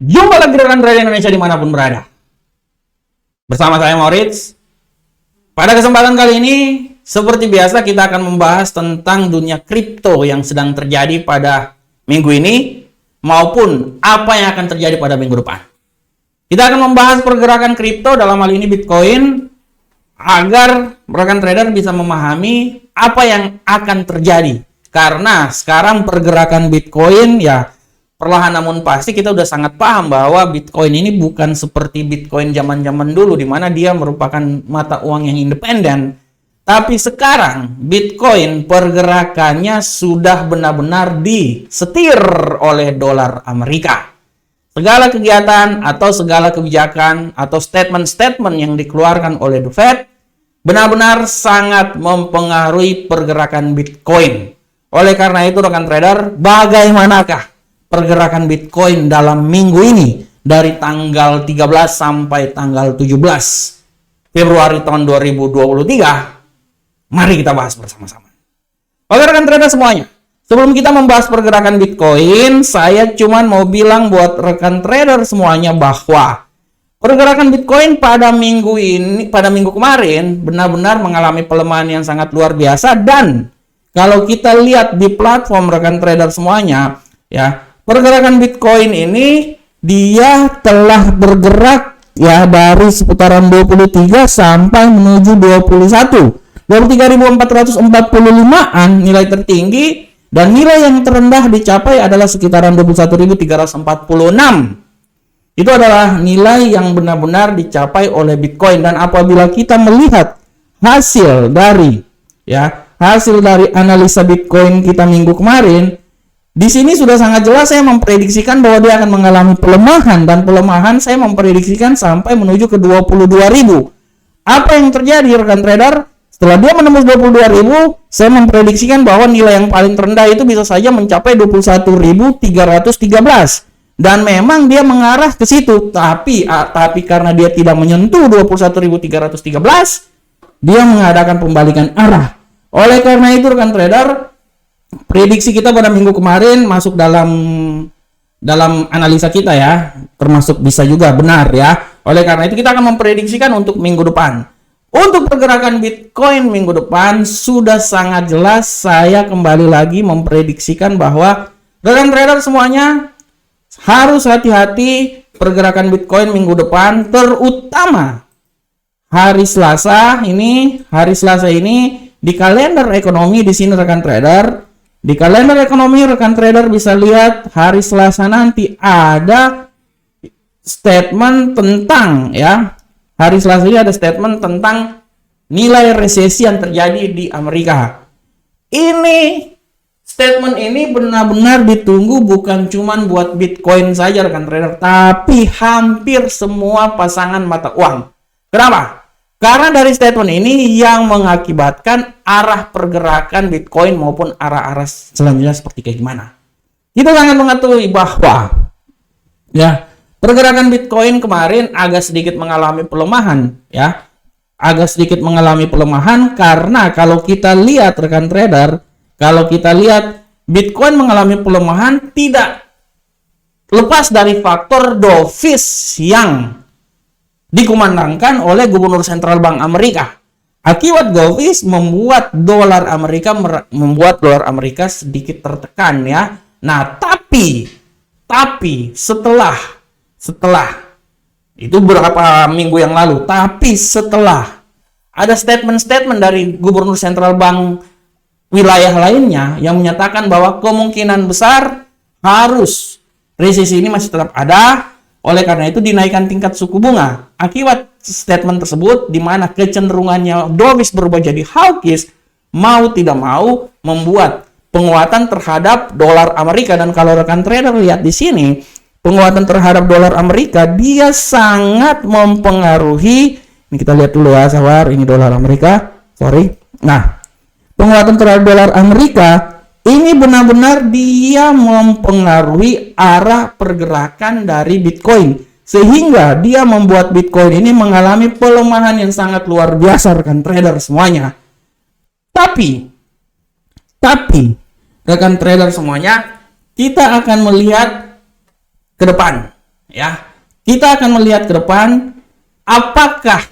Jumpa lagi rekan trader Indonesia dimanapun berada. Bersama saya Moritz. Pada kesempatan kali ini, seperti biasa kita akan membahas tentang dunia kripto yang sedang terjadi pada minggu ini, maupun apa yang akan terjadi pada minggu depan. Kita akan membahas pergerakan kripto, dalam hal ini Bitcoin, agar rekan trader bisa memahami apa yang akan terjadi. Karena sekarang pergerakan Bitcoin ya perlahan namun pasti kita udah sangat paham bahwa Bitcoin ini bukan seperti Bitcoin zaman-zaman dulu di mana dia merupakan mata uang yang independen. Tapi sekarang Bitcoin pergerakannya sudah benar-benar disetir oleh dolar Amerika. Segala kegiatan atau segala kebijakan atau statement-statement yang dikeluarkan oleh The Fed benar-benar sangat mempengaruhi pergerakan Bitcoin. Oleh karena itu rekan trader, bagaimanakah pergerakan Bitcoin dalam minggu ini dari tanggal 13 sampai tanggal 17 Februari tahun 2023? Mari kita bahas bersama-sama. Oke rekan trader semuanya, sebelum kita membahas pergerakan Bitcoin, saya cuman mau bilang buat rekan trader semuanya bahwa pergerakan Bitcoin pada minggu kemarin benar-benar mengalami pelemahan yang sangat luar biasa. Dan kalau kita lihat di platform rekan trader semuanya, ya, pergerakan Bitcoin ini dia telah bergerak ya dari seputaran 23 sampai menuju 23.445-an nilai tertinggi, dan nilai yang terendah dicapai adalah sekitaran 21.346. Itu adalah nilai yang benar-benar dicapai oleh Bitcoin. Dan apabila kita melihat hasil dari analisa Bitcoin kita minggu kemarin, di sini sudah sangat jelas saya memprediksikan bahwa dia akan mengalami pelemahan, dan pelemahan saya memprediksikan sampai menuju ke 22.000. Apa yang terjadi rekan trader? Setelah dia menembus 22.000, saya memprediksikan bahwa nilai yang paling terendah itu bisa saja mencapai 21.313. Dan memang dia mengarah ke situ, tapi karena dia tidak menyentuh 21.313, dia mengadakan pembalikan arah. Oleh karena itu rekan trader, prediksi kita pada minggu kemarin masuk dalam analisa kita ya, termasuk bisa juga benar ya. Oleh karena itu kita akan memprediksikan untuk minggu depan. Untuk pergerakan Bitcoin minggu depan sudah sangat jelas, saya kembali lagi memprediksikan bahwa rekan trader semuanya harus hati-hati pergerakan Bitcoin minggu depan, terutama hari Selasa ini di kalender ekonomi di sini rekan trader. Di kalender ekonomi rekan trader bisa lihat hari Selasa nanti ada statement tentang hari Selasa ini ada statement tentang nilai resesi yang terjadi di Amerika. Statement ini benar-benar ditunggu bukan cuman buat Bitcoin saja rekan trader, tapi hampir semua pasangan mata uang. Kenapa? Karena dari statement ini yang mengakibatkan arah pergerakan Bitcoin maupun arah-arah selanjutnya seperti kayak gimana. Kita sangat mengetahui bahwa pergerakan Bitcoin kemarin agak sedikit mengalami pelemahan karena kalau kita lihat rekan trader, Bitcoin mengalami pelemahan tidak lepas dari faktor dovish yang dikumandangkan oleh Gubernur Sentral Bank Amerika. Akibat dovish membuat dolar Amerika sedikit tertekan ya. Nah, tapi setelah itu beberapa minggu yang lalu, setelah ada statement-statement dari Gubernur Sentral Bank wilayah lainnya yang menyatakan bahwa kemungkinan besar harus resesi ini masih tetap ada. Oleh karena itu dinaikkan tingkat suku bunga. Akibat statement tersebut, di mana kecenderungannya dovish berubah jadi hawkish, mau tidak mau membuat penguatan terhadap dolar Amerika. Dan kalau rekan trader lihat di sini, penguatan terhadap dolar Amerika dia sangat mempengaruhi. Ini kita lihat dulu ya, sabar. Ini dolar Amerika. Nah, penguatan terhadap dolar Amerika ini benar-benar dia mempengaruhi arah pergerakan dari Bitcoin, sehingga dia membuat Bitcoin ini mengalami pelemahan yang sangat luar biasa rekan trader semuanya. Tapi rekan trader semuanya, kita akan melihat ke depan ya. Kita akan melihat ke depan apakah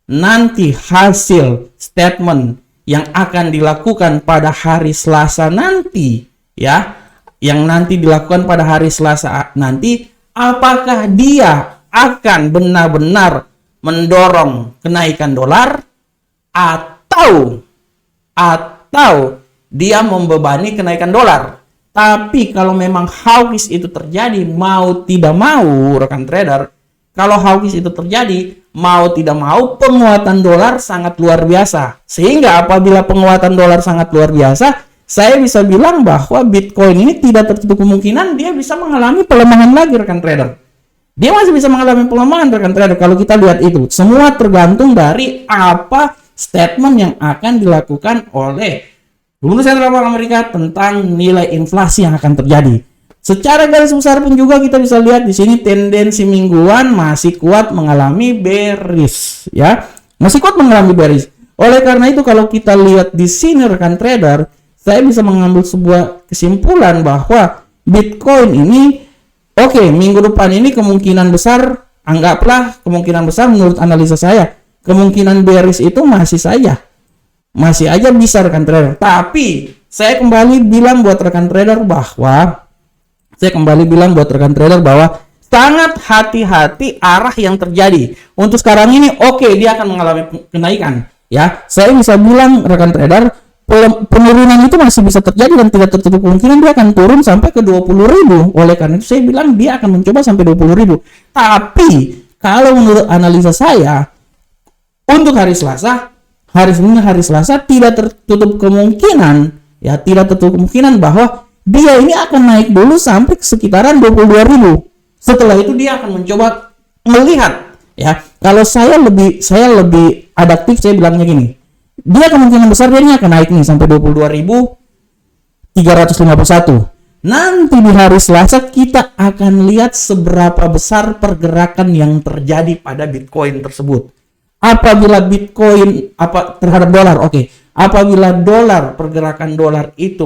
nanti hasil statement yang akan dilakukan pada hari Selasa nanti, ya, yang nanti dilakukan pada hari Selasa nanti, apakah dia akan benar-benar mendorong kenaikan dolar atau dia membebani kenaikan dolar. Tapi kalau memang hawkish itu terjadi, mau tidak mau rekan trader, kalau hawkish itu terjadi, mau tidak mau penguatan dolar sangat luar biasa. Sehingga apabila penguatan dolar sangat luar biasa, saya bisa bilang bahwa Bitcoin ini tidak tertutup kemungkinan dia bisa mengalami pelemahan lagi rekan trader. Dia masih bisa mengalami pelemahan rekan trader kalau kita lihat itu. Semua tergantung dari apa statement yang akan dilakukan oleh Gubernur Sentral Bank Amerika tentang nilai inflasi yang akan terjadi. Secara garis besar pun juga kita bisa lihat di sini tendensi mingguan masih kuat mengalami bearish, ya. Masih kuat mengalami bearish. Oleh karena itu kalau kita lihat di sini rekan trader, saya bisa mengambil sebuah kesimpulan bahwa Bitcoin ini minggu depan ini kemungkinan besar, anggaplah kemungkinan besar menurut analisa saya, kemungkinan bearish itu masih aja bisa rekan trader. Tapi saya kembali bilang buat rekan trader bahwa sangat hati-hati arah yang terjadi. Untuk sekarang ini dia akan mengalami kenaikan, ya. Saya bisa bilang rekan trader penurunan itu masih bisa terjadi dan tidak tertutup kemungkinan dia akan turun sampai ke 20.000. Oleh karena itu saya bilang dia akan mencoba sampai 20.000. Tapi kalau menurut analisa saya untuk hari Selasa tidak tertutup kemungkinan bahwa dia ini akan naik dulu sampai sekitaran 22.000. Setelah itu dia akan mencoba melihat, ya. Kalau saya lebih adaptif, saya bilangnya gini. Dia kemungkinan besar dia akan naik nih sampai 22.351. Nanti di hari Selasa kita akan lihat seberapa besar pergerakan yang terjadi pada Bitcoin tersebut. Apabila Bitcoin terhadap dolar, apabila pergerakan dolar itu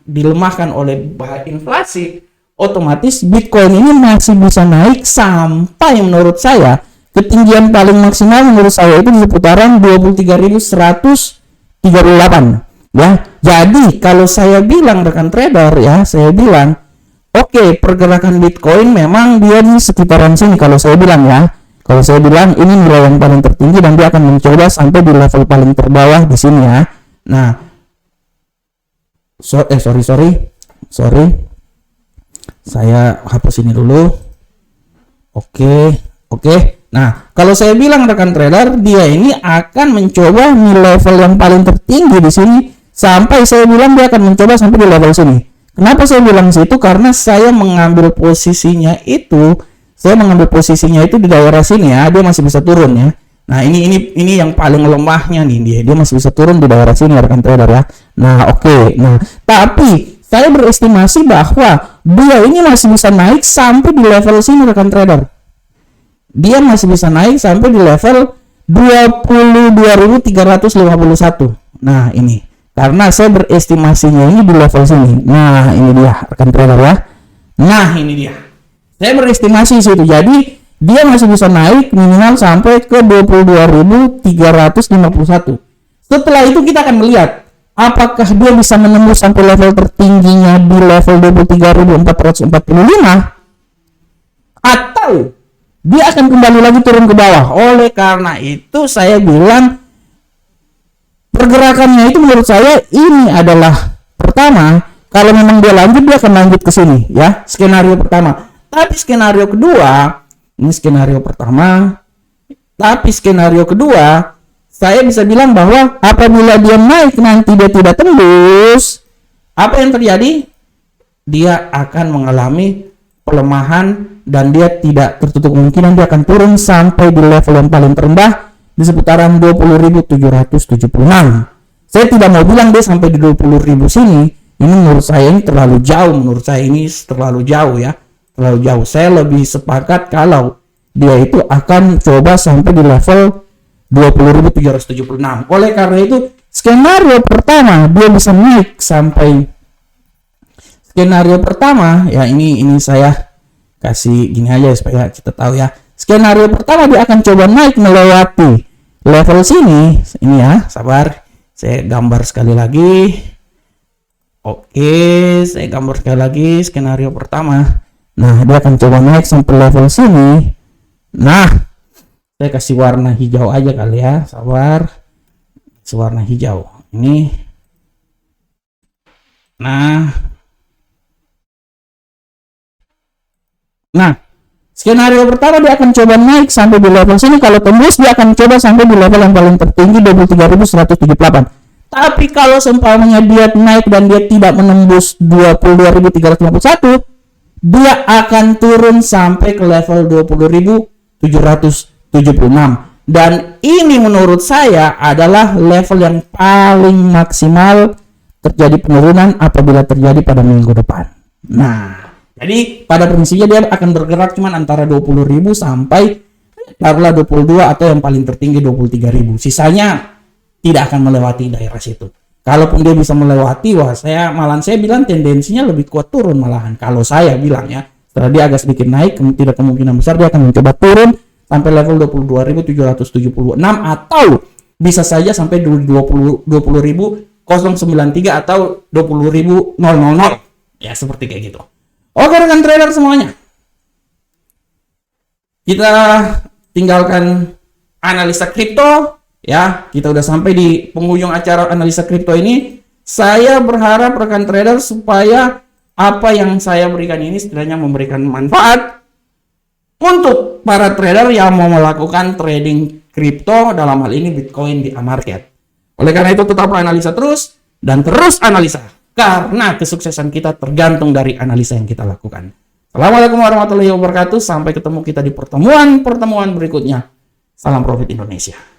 dilemahkan oleh bahaya inflasi, otomatis Bitcoin ini masih bisa naik sampai menurut saya ketinggian paling maksimal menurut saya itu di seputaran 23.138, ya. Jadi kalau saya bilang rekan trader, ya, saya bilang pergerakan Bitcoin memang dia di sekitaran sini. Kalau saya bilang ini nilai yang paling tertinggi dan dia akan mencoba sampai di level paling terbawah di sini, ya. Nah, sorry. Saya hapus ini dulu. Oke. Nah, kalau saya bilang rekan trader, dia ini akan mencoba di level yang paling tertinggi di sini sampai saya bilang dia akan mencoba sampai di level sini. Kenapa saya bilang situ? Karena saya mengambil posisinya itu di daerah sini, ya. Dia masih bisa turun, ya. Nah, ini yang paling lemahnya nih, dia masih bisa turun di daerah sini rekan trader, ya. Nah, Nah, tapi saya berestimasi bahwa dia ini masih bisa naik sampai di level sini rekan trader. Dia masih bisa naik sampai di level 22.351. Nah, ini karena saya berestimasinya ini di level sini. Nah, ini dia rekan trader, ya. Nah, ini dia. Saya berestimasi situ. Jadi dia masih bisa naik minimal sampai ke 22.351. Setelah itu kita akan melihat apakah dia bisa menembus sampai level tertingginya di level 23.445 atau dia akan kembali lagi turun ke bawah. Oleh karena itu saya bilang pergerakannya itu menurut saya ini adalah pertama, kalau memang dia lanjut dia akan lanjut ke sini, ya. Skenario pertama. Tapi skenario kedua, ini skenario pertama. Tapi skenario kedua, saya bisa bilang bahwa apabila dia naik nanti dia tidak tembus, apa yang terjadi? Dia akan mengalami pelemahan dan dia tidak tertutup kemungkinan dia akan turun sampai di level yang paling terendah di seputaran 20.776. Saya tidak mau bilang dia sampai di 20.000 sini. Ini menurut saya ini terlalu jauh. Ya. Terlalu jauh. Saya lebih sepakat kalau dia itu akan coba sampai di level 20.776. Oleh karena itu skenario pertama dia bisa naik sampai skenario pertama, ya, ini saya kasih gini aja supaya kita tahu ya. Skenario pertama dia akan coba naik melewati level sini. Ini ya, sabar. Saya gambar sekali lagi. Oke, saya gambar sekali lagi skenario pertama. Nah, dia akan coba naik sampai level sini. Nah, saya kasih warna hijau aja kali ya, sabar. Warna hijau. Ini. Nah, skenario pertama dia akan coba naik sampai di level sini. Kalau tembus dia akan coba sampai di level yang paling tertinggi 23.178. Tapi kalau seumpamanya dia naik dan dia tidak menembus 22.351, dia akan turun sampai ke level 20.776. Dan ini menurut saya adalah level yang paling maksimal terjadi penurunan apabila terjadi pada minggu depan. Nah, jadi pada prinsipnya dia akan bergerak cuman antara 20.000 sampai taruhlah 22 atau yang paling tertinggi 23.000. Sisanya tidak akan melewati daerah situ. Kalaupun dia bisa melewati, wah saya bilang tendensinya lebih kuat turun malahan. Kalau saya bilang ya, setelah dia agak sedikit naik, tidak kemungkinan besar dia akan mencoba turun sampai level 22.776 atau bisa saja sampai 20.093 atau 20.000 ya seperti kayak gitu. Oke rekan trader semuanya, kita tinggalkan analisa kripto ya. Kita udah sampai di penghujung acara analisa kripto ini. Saya berharap rekan trader supaya apa yang saya berikan ini setidaknya memberikan manfaat untuk para trader yang mau melakukan trading kripto, dalam hal ini Bitcoin di market. Oleh karena itu tetaplah analisa terus dan terus analisa, karena kesuksesan kita tergantung dari analisa yang kita lakukan. Assalamualaikum warahmatullahi wabarakatuh. Sampai ketemu kita di pertemuan berikutnya. Salam profit Indonesia.